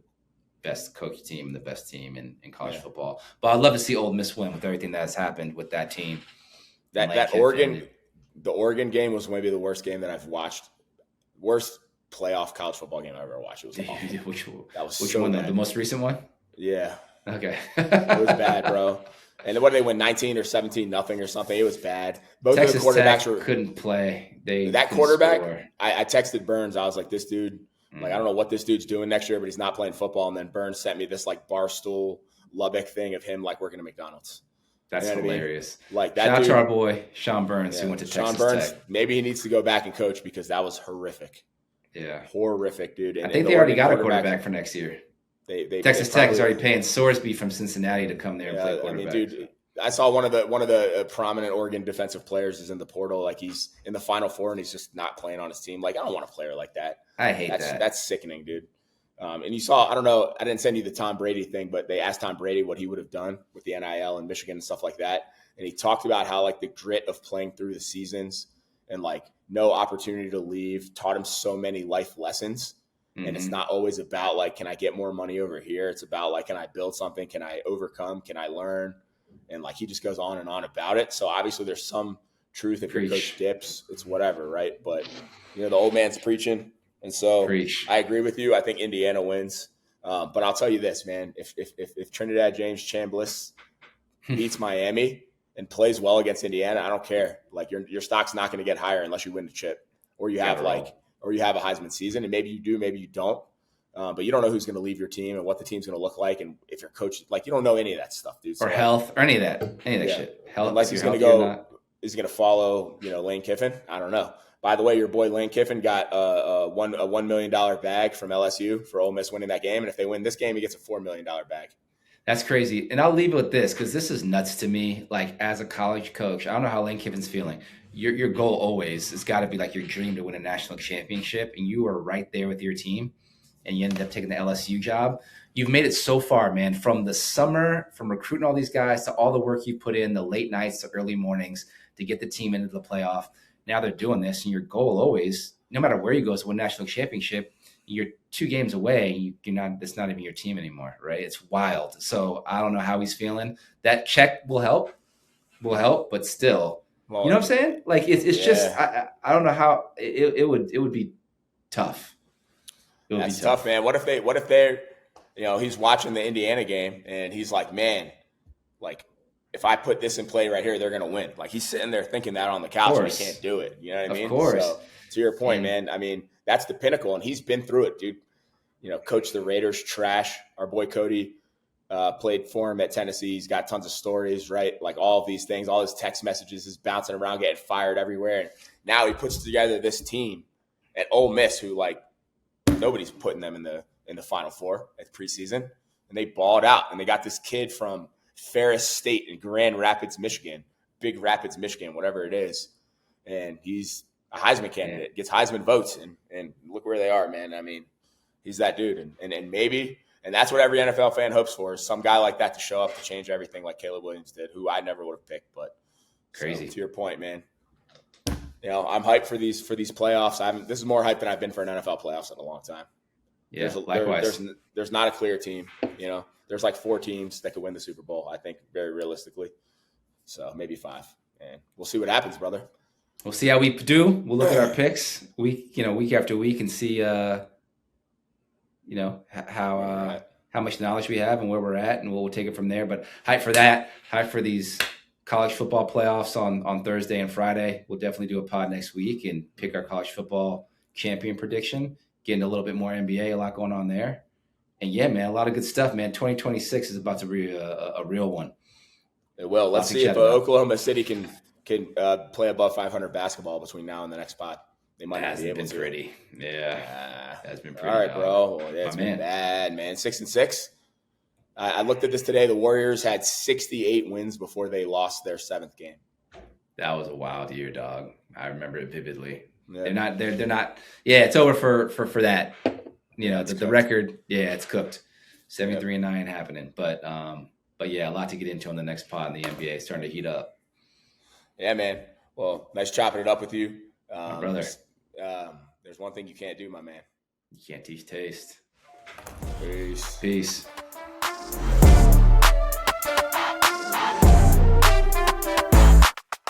best coach team and the best team in college football. But I'd love to see Ole Miss win with everything that has happened with that team. The Oregon game was maybe the worst game that I've watched. Worst playoff college football game I've ever watched. It was awful. Which one? The most recent one? Yeah. Okay. It was bad, bro. And what did they win, 19 or 17-0 or something? It was bad. Both Texas of the quarterbacks couldn't play. That quarterback, I texted Burns. I was like, this dude, I don't know what this dude's doing next year, but he's not playing football. And then Burns sent me this like Barstool Lubbock thing of him like working at McDonald's. That's hilarious. I mean? Like that. Shout dude, out to our boy Sean Burns, who went to Texas Tech. Maybe he needs to go back and coach because that was horrific. Yeah, horrific, dude. And I think they already got a quarterback for next year. Texas Tech is already paying Sorsby from Cincinnati to come there and play quarterback. I mean, dude, I saw one of the prominent Oregon defensive players is in the portal. Like he's in the Final Four and he's just not playing on his team. Like I don't want a player like that. I hate that. That's sickening, dude. And you saw, I don't know, I didn't send you the Tom Brady thing, but they asked Tom Brady what he would have done with the NIL in Michigan and stuff like that. And he talked about how like the grit of playing through the seasons and like no opportunity to leave taught him so many life lessons. Mm-hmm. And it's not always about like, can I get more money over here? It's about like, can I build something? Can I overcome? Can I learn? And like, he just goes on and on about it. So obviously there's some truth if your coach dips, it's whatever. Right. But the old man's preaching. And so I agree with you. I think Indiana wins. But I'll tell you this, man, if Trinidad James Chambliss beats Miami and plays well against Indiana, I don't care. Like your stock's not going to get higher unless you win the chip or you have or you have a Heisman season, and maybe you do, maybe you don't. But you don't know who's going to leave your team and what the team's going to look like, and if your coach, like you don't know any of that stuff, dude. So, or health, or any of that shit. Health, unless he's going to go, is going to follow, Lane Kiffin. I don't know. By the way, your boy Lane Kiffin got a $1 million bag from LSU for Ole Miss winning that game, and if they win this game, he gets a $4 million bag. That's crazy. And I'll leave it with this because this is nuts to me. Like as a college coach, I don't know how Lane Kiffin's feeling. Your goal always has got to be like your dream to win a national championship, and you are right there with your team, and you ended up taking the LSU job. You've made it so far, man, from the summer, from recruiting all these guys to all the work you put in, the late nights to early mornings to get the team into the playoff. Now they're doing this, and your goal always, no matter where you go, is to win a national championship. You're 2 games away. It's not even your team anymore, right? It's wild. So I don't know how he's feeling. That check will help, but still, you know what I'm saying? Like it's just I don't know how it would be tough. That's tough, man. What if they're he's watching the Indiana game and he's like, man, like if I put this in play right here, they're gonna win. Like he's sitting there thinking that on the couch and he can't do it. You know what I mean? Of course. So to your point, man, I mean, that's the pinnacle, and he's been through it, dude. Coach the Raiders, trash. Our boy Cody played for him at Tennessee. He's got tons of stories, right? Like all of these things, all his text messages is bouncing around, getting fired everywhere. And now he puts together this team at Ole Miss, who like nobody's putting them in the Final Four at preseason, and they balled out. And they got this kid from Ferris State in Grand Rapids, Michigan, Big Rapids, Michigan, whatever it is, and he's a Heisman candidate, gets Heisman votes, and look where they are, man. I mean, he's that dude, and maybe, and that's what every NFL fan hopes for, is some guy like that to show up to change everything like Caleb Williams did, who I never would have picked, but crazy. So, to your point, man. I'm hyped for these playoffs. This is more hype than I've been for an NFL playoffs in a long time. Yeah, likewise. There's not a clear team. There's like 4 teams that could win the Super Bowl. I think very realistically, so maybe 5, and we'll see what happens, brother. We'll see how we do. We'll look at our picks week after week and see, how much knowledge we have and where we're at, and we'll take it from there. But hype for that. Hype for these college football playoffs on Thursday and Friday. We'll definitely do a pod next week and pick our college football champion prediction. Getting a little bit more NBA, a lot going on there. And yeah, man, a lot of good stuff, man. 2026 is about to be a real one. It will. Let's see if Oklahoma City can play above 500 basketball between now and the next pod. They might not be able to. Pretty. Yeah. That's been pretty. All right, bro. Well, it's been bad, man. 6-6. I looked at this today. The Warriors had 68 wins before they lost their 7th game. That was a wild year, dog. I remember it vividly. Yeah. They're not. Yeah, it's over for that. The record. Yeah, it's cooked. 73-9 happening, but yeah, a lot to get into on the next pod in the NBA. It's starting to heat up. Yeah, man. Well, nice chopping it up with you, my brother. There's one thing you can't do, my man. You can't teach taste. Peace. Peace.